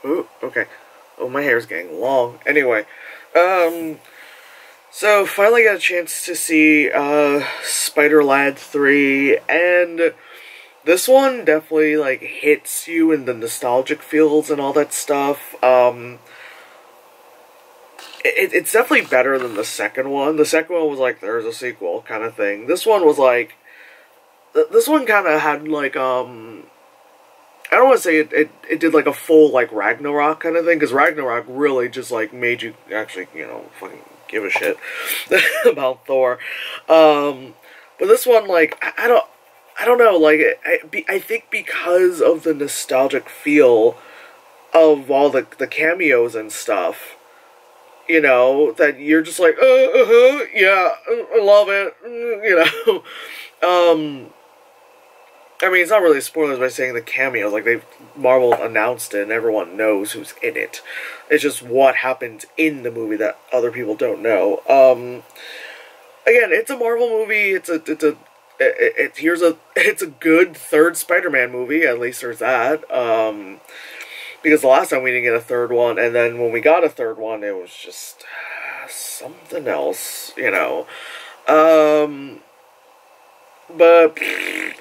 Ooh, okay. Oh, my hair's getting long. Anyway, so finally got a chance to see, Spider-Lad 3, and this one definitely, like, hits you in the nostalgic feels and all that stuff. It's definitely better than the second one. The second one was like, there's a sequel kind of thing. This one was like, this one kind of had, like, I don't want to say it did, like, a full, like, Ragnarok kind of thing, because Ragnarok really just, like, made you actually, you know, fucking give a shit about Thor. But this one, like, I don't know, like, I think because of the nostalgic feel of all the cameos and stuff, you know, that you're just like, yeah, I love it, you know. I mean, it's not really spoilers by saying the cameos, like, Marvel announced it and everyone knows who's in it. It's just what happens in the movie that other people don't know. Again, it's a Marvel movie, it's a good third Spider-Man movie, at least there's that, because the last time we didn't get a third one, and then when we got a third one, it was just something else, you know. But,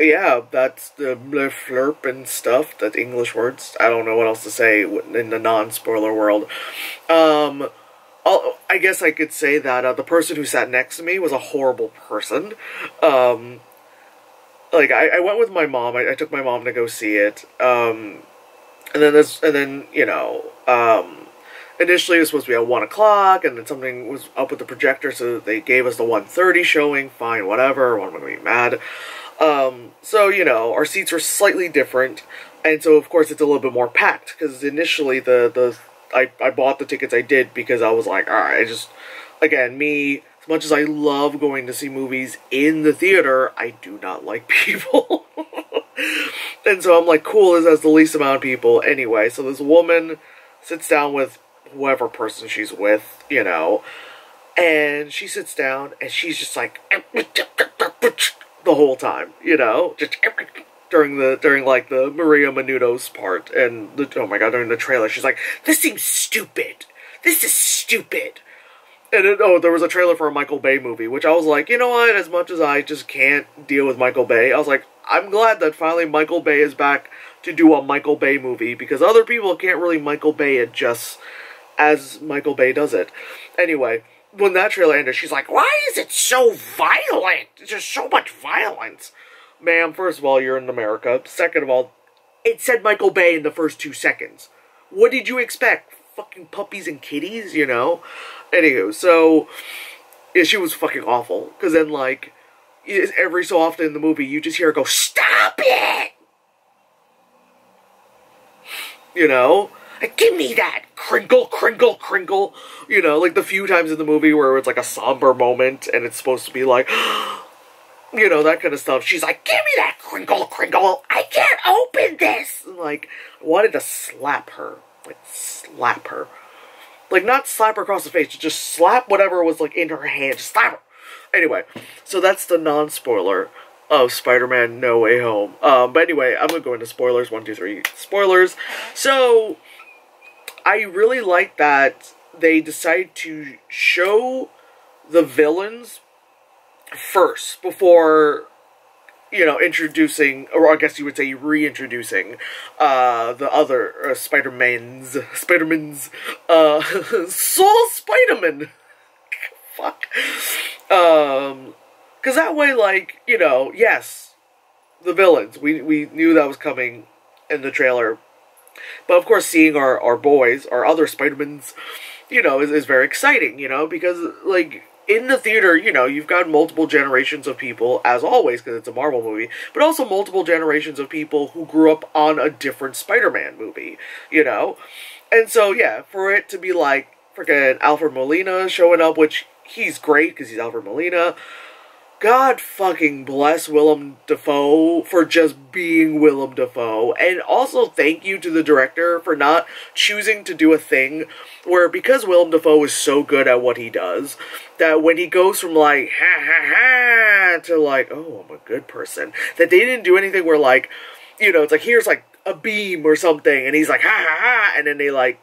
yeah, that's the blurp flurp and stuff, that's English words. I don't know what else to say in the non-spoiler world. I guess I could say that the person who sat next to me was a horrible person. Like, I went with my mom, I took my mom to go see it, and then, you know, initially it was supposed to be at 1 o'clock, and then something was up with the projector, so they gave us the 1:30 showing, fine, whatever, what am I going to be mad? So, you know, our seats were slightly different, and so, of course, it's a little bit more packed, because initially I bought the tickets I did because I was like, alright, again, me, as much as I love going to see movies in the theater, I do not like people. And so I'm like, cool, this has the least amount of people. Anyway, so this woman sits down with whoever person she's with, you know, and she sits down and she's just like the whole time, you know, just during like the Maria Menounos part, and oh my god, during the trailer, she's like, this seems stupid. This is stupid. And there was a trailer for a Michael Bay movie, which I was like, you know what, as much as I just can't deal with Michael Bay, I was like, I'm glad that finally Michael Bay is back to do a Michael Bay movie, because other people can't really Michael Bay it just as Michael Bay does it. Anyway, when that trailer ended, she's like, why is it so violent? There's just so much violence. Ma'am, first of all, you're in America. Second of all, it said Michael Bay in the first 2 seconds. What did you expect? Fucking puppies and kitties, you know? Anywho, so, yeah, she was fucking awful. Because then, like, every so often in the movie, you just hear her go, stop it! You know? Like, give me that! Kringle, kringle, kringle! You know, like the few times in the movie where it's like a somber moment, and it's supposed to be like, you know, that kind of stuff. She's like, give me that kringle, kringle! I can't open this! And, like, I wanted to slap her. Like, slap her. Like, not slap her across the face, just slap whatever was, like, in her hand. Just slap her! Anyway, so that's the non-spoiler of Spider-Man No Way Home. But anyway, I'm gonna go into spoilers. 1, 2, 3. Spoilers. So, I really like that they decided to show the villains first before, you know, introducing, or I guess you would say reintroducing, the other Spider-Mans, Soul Spider-Man! Fuck. Because that way, like, you know, yes, the villains, we knew that was coming in the trailer. But, of course, seeing our boys, our other Spider-Mans, you know, is very exciting, you know, because, like, in the theater, you know, you've got multiple generations of people, as always, because it's a Marvel movie, but also multiple generations of people who grew up on a different Spider-Man movie, you know? And so, yeah, for it to be, like, freaking Alfred Molina showing up, which he's great, because he's Alfred Molina. God fucking bless Willem Dafoe for just being Willem Dafoe. And also thank you to the director for not choosing to do a thing where, because Willem Dafoe is so good at what he does, that when he goes from like, ha ha ha, to like, oh, I'm a good person, that they didn't do anything where like, you know, it's like, here's like a beam or something, and he's like, ha ha ha, and then they like,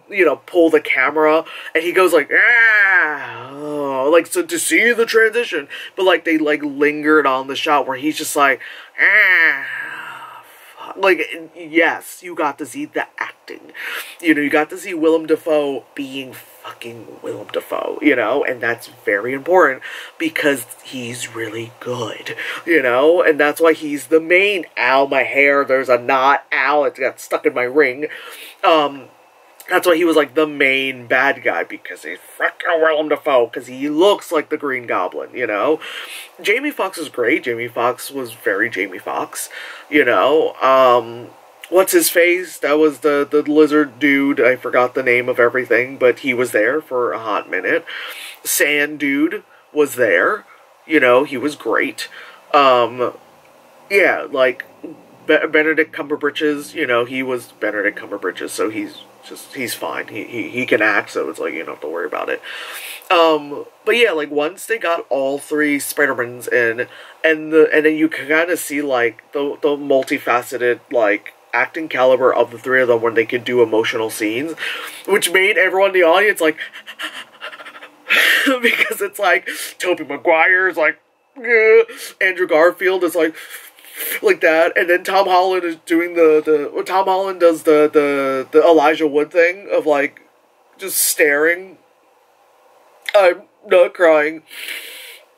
you know, pull the camera, and he goes like, ah, oh, like, so to see the transition, but like they like lingered on the shot where he's just like, ah. Like, yes, you got to see the acting. You know, you got to see Willem Dafoe being fucking Willem Dafoe, you know? And that's very important because he's really good, you know? And that's why he's the main. Ow, my hair, there's a knot. Ow, it got stuck in my ring. That's why he was, like, the main bad guy, because he's frickin' Willem Dafoe, because he looks like the Green Goblin, you know? Jamie Foxx is great. Jamie Foxx was very Jamie Foxx, you know? What's his face? That was the lizard dude. I forgot the name of everything, but he was there for a hot minute. Sand dude was there. You know, he was great. Yeah, like, Benedict Cumberbritches, you know, he was Benedict Cumberbritches, so he's fine. He can act, so it's like, you don't have to worry about it. But yeah, like, once they got all three Spider-Mans in, and then you can kind of see, like, the multifaceted, like, acting caliber of the three of them when they could do emotional scenes, which made everyone in the audience, like, because it's like, Tobey Maguire's like, Andrew Garfield is like that, and then Tom Holland is doing Tom Holland does the Elijah Wood thing of, like, just staring. I'm not crying.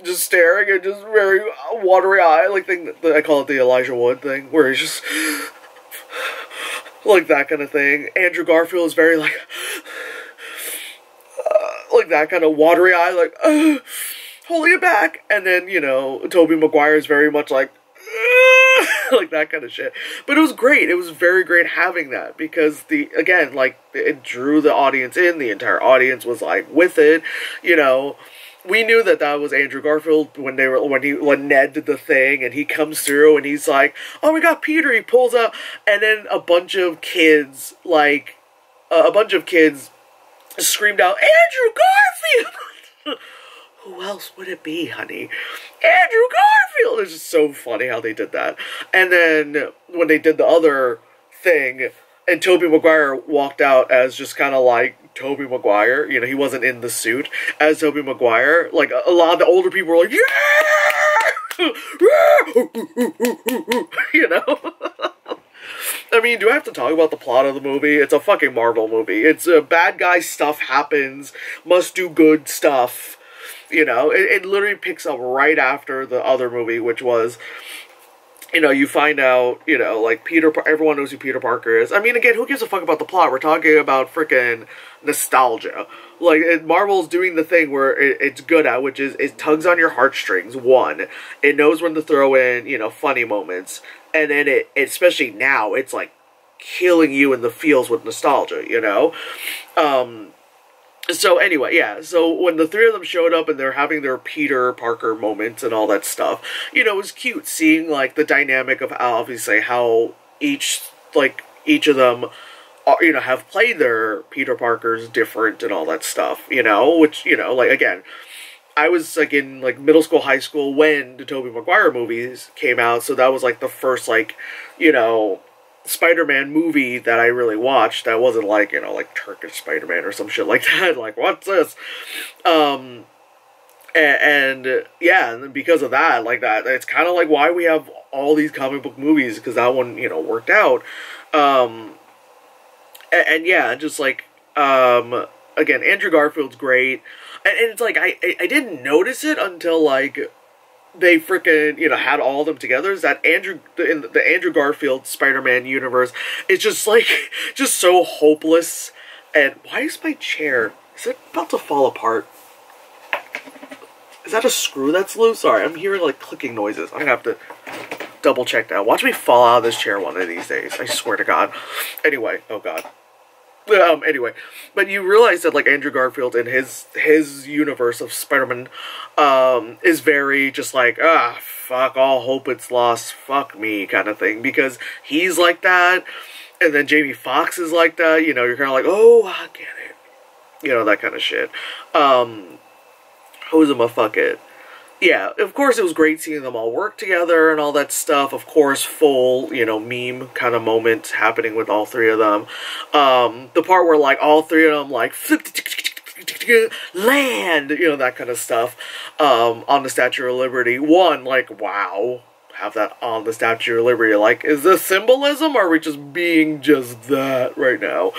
Just staring and just very watery eye, like, thing that I call it the Elijah Wood thing, where he's just like that kind of thing. Andrew Garfield is very like that kind of watery eye, like holding it back, and then, you know, Tobey Maguire is very much like like that kind of shit. But it was great. It was very great having that, because again, like, it drew the audience in. The entire audience was like with it, you know. We knew that was Andrew Garfield when Ned did the thing, and he comes through and he's like, oh my god, Peter, he pulls out, and then a bunch of kids screamed out, Andrew Garfield! Who else would it be, honey? Andrew Garfield! It's just so funny how they did that. And then when they did the other thing, and Tobey Maguire walked out as just kind of like Tobey Maguire, you know, he wasn't in the suit, as Tobey Maguire, like, a lot of the older people were like, yeah! You know? I mean, do I have to talk about the plot of the movie? It's a fucking Marvel movie. It's bad guy stuff happens, must do good stuff. You know, it literally picks up right after the other movie, which was, you know, you find out, you know, like, everyone knows who Peter Parker is. I mean, again, who gives a fuck about the plot? We're talking about freaking nostalgia. Like, Marvel's doing the thing where it's good at, which is, it tugs on your heartstrings, one. It knows when to throw in, you know, funny moments. And then especially now, it's, like, killing you in the feels with nostalgia, you know? So anyway, yeah, so when the three of them showed up and they're having their Peter Parker moments and all that stuff, you know, it was cute seeing, like, the dynamic of obviously how each of them, you know, have played their Peter Parkers different and all that stuff, you know, which, you know, like, again, I was, like, in, like, middle school, high school when the Tobey Maguire movies came out, so that was, like, the first, like, you know, Spider-Man movie that I really watched that wasn't like, you know, like Turkish Spider-Man or some shit like that. Like, what's this? And yeah, and because of that, like that, it's kind of like why we have all these comic book movies, because that one, you know, worked out. And yeah, just like, again, Andrew Garfield's great. And it's like, I didn't notice it until, like, they freaking, you know, had all of them together. Is that in the Andrew Garfield Spider-Man universe, it's just, like, just so hopeless. And why is my chair, is it about to fall apart? Is that a screw that's loose? Sorry, I'm hearing, like, clicking noises. I'm gonna have to double check that. Watch me fall out of this chair one of these days. I swear to God. Anyway, oh God. Anyway, but you realize that, like, Andrew Garfield in his universe of Spider-Man, is very just like, fuck, all hope it's lost, fuck me, kind of thing, because he's like that, and then Jamie Foxx is like that, you know, you're kind of like, oh, I get it, you know, that kind of shit. Who's a fuck it? yeah, of course it was great seeing them all work together and all that stuff. Of course, full, you know, meme kind of moment happening with all three of them. The part where, like, all three of them, like, flip, land, you know, that kind of stuff, on the Statue of Liberty. One, like, wow, have that on the Statue of Liberty. Like, is this symbolism, or are we just being just that right now?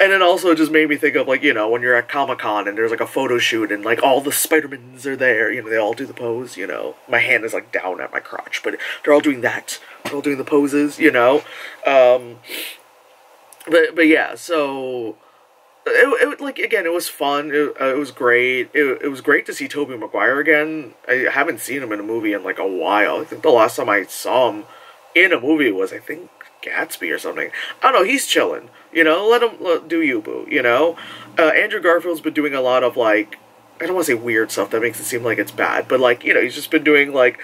And it also just made me think of, like, you know, when you're at Comic-Con and there's, like, a photo shoot and, like, all the Spider-Mans are there, you know, they all do the pose, you know. My hand is, like, down at my crotch, but they're all doing that. They're all doing the poses, you know. But yeah, so... It like, again, it was fun. It was great. It was great to see Tobey Maguire again. I haven't seen him in a movie in, like, a while. I think the last time I saw him in a movie was, I think, Gatsby or something. I don't know, he's chilling, you know, let him do you, boo, you know. Andrew Garfield's been doing a lot of, like, I don't want to say weird stuff, that makes it seem like it's bad, but, like, you know, he's just been doing, like,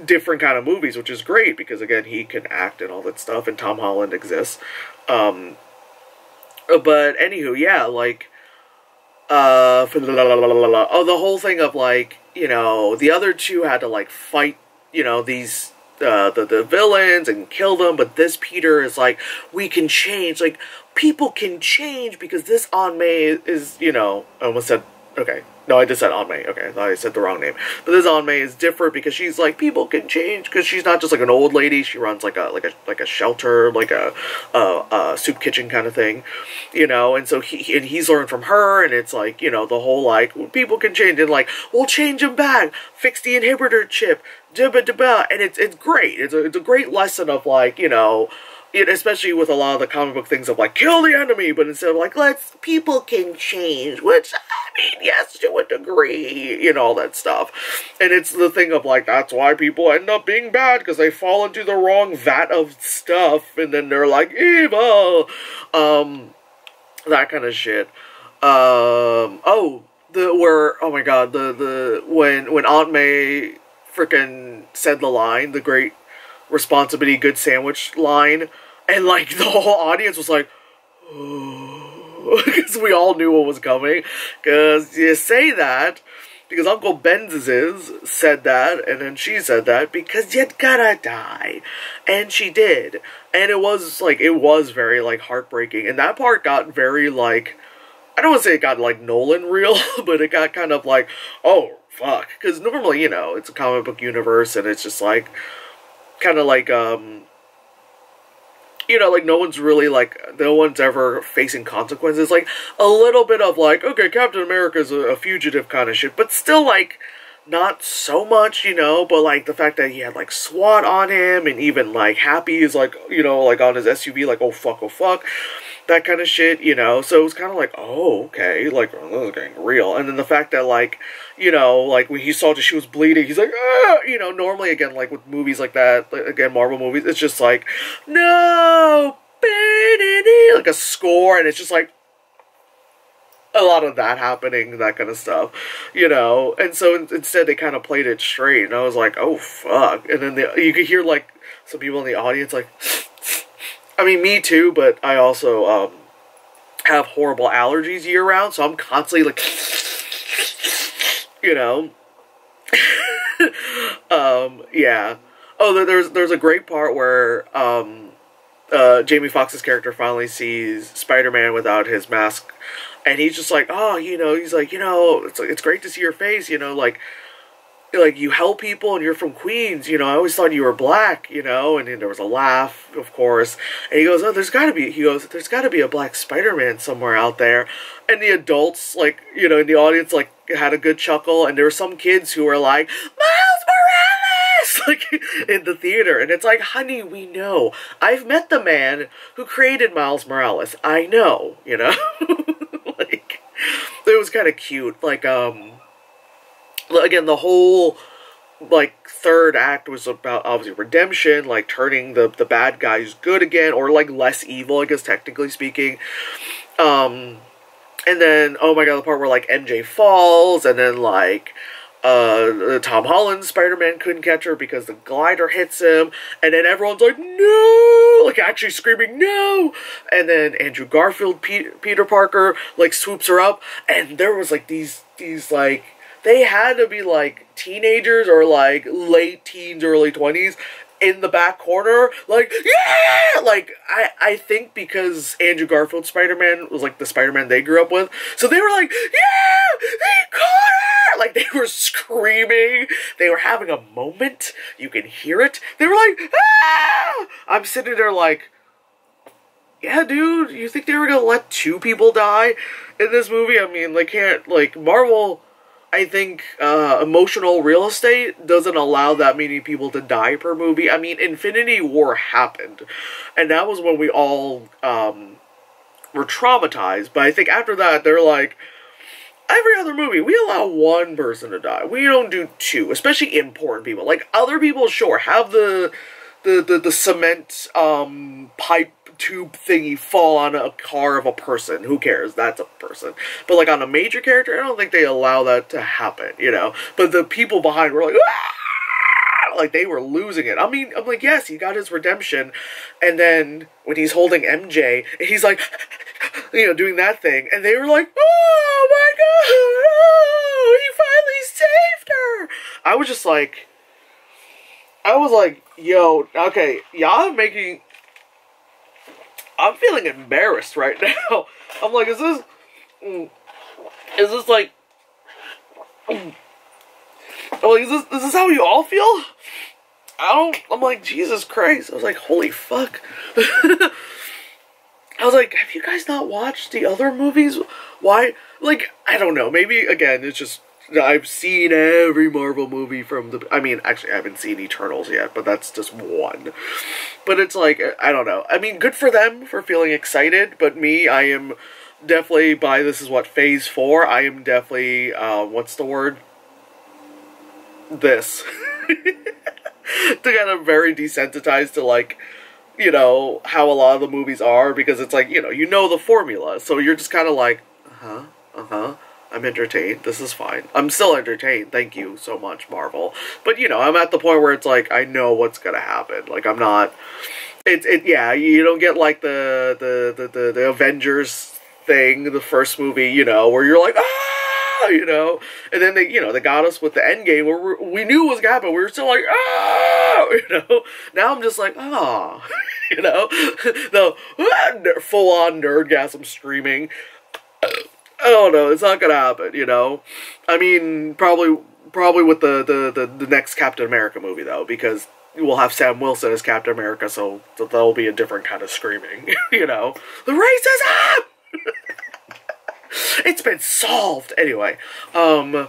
different kind of movies, which is great, because, again, he can act and all that stuff, and Tom Holland exists. But, anywho, yeah, like, the whole thing of, like, you know, the other two had to, like, fight, you know, these... the villains and kill them, but this Peter is like, we can change, like, people can change because this Aunt May is, you know, I almost said, okay, no, I just said Aunt May, okay, I thought I said the wrong name, but this Aunt May is different because she's like, people can change, because she's not just like an old lady, she runs like a shelter, like a soup kitchen kind of thing, you know, and so he's learned from her, and it's like, you know, the whole, like, people can change, and like, we'll change them back, fix the inhibitor chip, and it's great. It's a great lesson of, like, you know, especially with a lot of the comic book things of, like, kill the enemy, but instead of, like, people can change, which, I mean, yes, to a degree, you know, all that stuff. And it's the thing of, like, that's why people end up being bad, because they fall into the wrong vat of stuff, and then they're, like, evil, that kind of shit. Oh my god, when Aunt May frickin' said the line, the great responsibility good sandwich line, and, like, the whole audience was like, oh, because we all knew what was coming, because you say that because Uncle Ben's said that, and then she said that, because you gotta die, and she did, and it was very, like, heartbreaking, and that part got very, like, I don't want to say it got, like, Nolan real, but it got kind of like, oh, fuck, because normally, you know, it's a comic book universe, and it's just, like, kind of like, you know, like, no one's ever facing consequences, like, a little bit of, like, okay, Captain America's a fugitive kind of shit, but still, like, not so much, you know, but, like, the fact that he had, like, SWAT on him, and even, like, Happy is, like, you know, like, on his SUV, like, oh fuck, that kind of shit, you know, so it was kind of like, oh, okay, like, this is getting real, and then the fact that, like, you know, like, when he saw that she was bleeding, he's like, ah, you know, normally, again, like, with movies like that, like, again, Marvel movies, it's just like, no, like, a score, and it's just like, a lot of that happening, that kind of stuff, you know, and so instead they kind of played it straight, and I was like, oh, fuck, and then you could hear, like, some people in the audience, like, I mean, me too, but I also, have horrible allergies year-round, so I'm constantly, like, you know, yeah. Oh, there's a great part where, Jamie Foxx's character finally sees Spider-Man without his mask, and he's just like, oh, you know, he's like, you know, it's great to see your face, you know, like, you help people and you're from Queens, you know, I always thought you were black, you know, and then there was a laugh, of course, and he goes, oh, there's gotta be a black Spider-Man somewhere out there, and the adults, like, you know, in the audience, like, had a good chuckle, and there were some kids who were like, Miles Morales, like, in the theater, and it's like, honey, we know, I've met the man who created Miles Morales, I know, you know, like, it was kind of cute, like, again, the whole, like, third act was about, obviously, redemption, like, turning the bad guys good again, or, like, less evil, I guess, technically speaking, and then, oh my god, the part where, like, MJ falls, and then, like, Tom Holland's Spider-Man couldn't catch her because the glider hits him, and then everyone's like, no, like, actually screaming, no, and then Andrew Garfield, Peter Parker, like, swoops her up, and there was, like, these, like, they had to be like teenagers or like late teens, early 20s in the back corner, like, yeah! Like, I think because Andrew Garfield's Spider-Man was like the Spider-Man they grew up with, so they were like, yeah! They caught her! Like, they were screaming, they were having a moment, you can hear it, they were like, ah! I'm sitting there like, yeah, dude, you think they were gonna let 2 people die in this movie? I mean, they can't, like, Marvel, I think, emotional real estate doesn't allow that many people to die per movie. I mean, Infinity War happened, and that was when we all, were traumatized, but I think after that, they're like, every other movie, we allow 1 person to die. We don't do 2, especially important people. Like, other people, sure, have the cement, pipe tube thingy fall on a car of a person. Who cares? That's a person. But like on a major character, I don't think they allow that to happen, you know? But the people behind were like, ah! Like they were losing it. I mean, I'm like, yes, he got his redemption. And then when he's holding MJ, and he's like, you know, doing that thing. And they were like, oh my god, oh, he finally saved her. I was like, yo, okay, y'all making... I'm feeling embarrassed right now. I'm like, is this like, I'm like, is this how you all feel? I'm like, Jesus Christ. I was like, holy fuck. I was like, have you guys not watched the other movies? Why? Like, I don't know. Maybe, again, it's just, I've seen every Marvel movie from the... I mean, actually, I haven't seen Eternals yet, but that's just one. But it's like, I don't know. I mean, good for them for feeling excited, but me, I am definitely, by this is what, Phase 4, I am definitely, what's the word? This. To kind of very desensitized to, like, you know, how a lot of the movies are, because it's like, you know the formula, so you're just kind of like, I'm entertained. This is fine. I'm still entertained. Thank you so much, Marvel. But, you know, I'm at the point where it's like, I know what's gonna happen. Like, I'm not... Yeah, you don't get, like, the Avengers thing, the first movie, you know, where you're like, ah! You know? And then they, you know, they got us with the Endgame, where we knew what was gonna happen. We were still like, ah! You know? Now I'm just like, ah! You know? The full-on nerdgasm screaming. I don't know, it's not gonna happen, you know? I mean, probably with the next Captain America movie, though, because we'll have Sam Wilson as Captain America, so that'll be a different kind of screaming, you know? The racism! It's been solved! Anyway, yeah,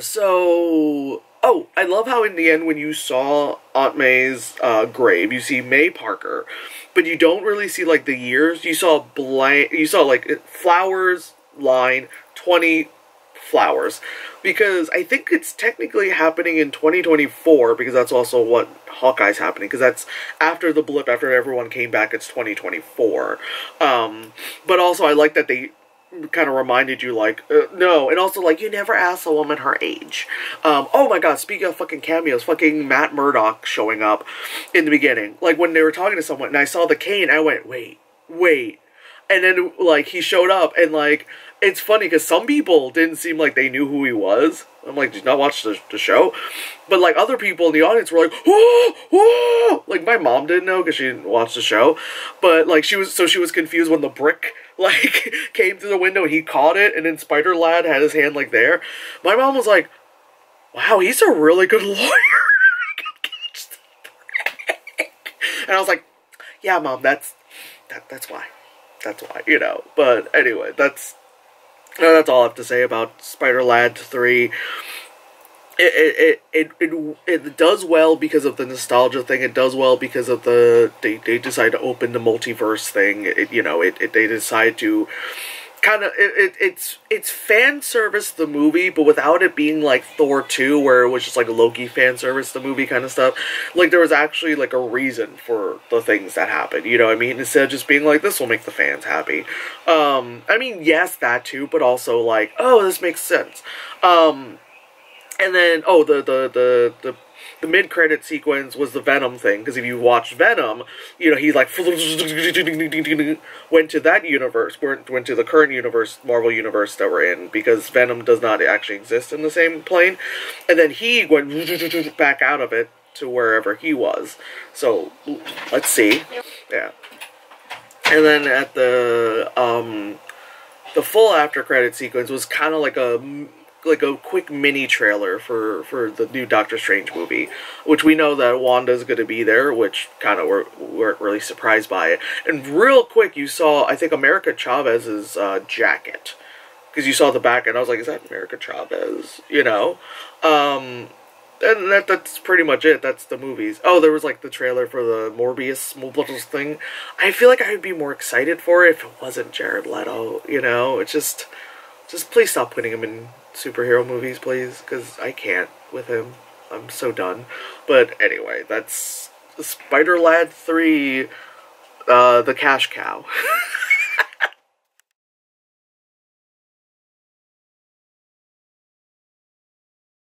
so... Oh, I love how in the end when you saw Aunt May's grave, you see May Parker, but you don't really see, like, the years. You saw like, flowers, line, 20 flowers. Because I think it's technically happening in 2024, because that's also what Hawkeye's happening, because that's after the blip, after everyone came back, it's 2024. But also I like that they kind of reminded you, like, no, and also, like, you never ask a woman her age. Oh my god, speaking of fucking cameos, fucking Matt Murdock showing up in the beginning. Like, when they were talking to someone, and I saw the cane, I went, wait. And then, like, he showed up, and, like, it's funny, because some people didn't seem like they knew who he was. I'm like, did you not watch the show? But, like, other people in the audience were like, whoa, whoa! Like, my mom didn't know, because she didn't watch the show. But, like, she was confused when the brick, like, came through the window, and he caught it, and then Spider-Lad had his hand, like, there. My mom was like, wow, he's a really good lawyer. He could catch the brick. And I was like, yeah, Mom, that's why. That's why, you know. But, anyway, that's all I have to say about Spider-Lad 3. It does well because of the nostalgia thing. It does well because of they decide to open the multiverse thing. They decide to kind of it's fan service the movie, but without it being like Thor 2, where it was just like Loki fan service the movie kind of stuff. Like, there was actually like a reason for the things that happened, you know what I mean? Instead of just being like, this will make the fans happy. I mean, yes, that too, but also like, oh, this makes sense. And then, oh, the the mid-credit sequence was the Venom thing, because if you watch Venom, you know, he like went to that universe, went to the current universe, Marvel universe that we're in, because Venom does not actually exist in the same plane, and then he went back out of it to wherever he was. So let's see, yeah. And then at the full after credit sequence was kind of like a quick mini trailer for the new Doctor Strange movie, which we know that Wanda's going to be there, which kind of weren't really surprised by it. And real quick, you saw, I think, America Chavez's jacket, because you saw the back, and I was like, is that America Chavez? You know? And that's pretty much it. That's the movies. Oh, there was like the trailer for the Morbius thing. I feel like I would be more excited for it if it wasn't Jared Leto, you know? It's just please stop putting him in superhero movies, please, because I can't with him. I'm so done. But anyway, that's Spider-Lad 3, the cash cow.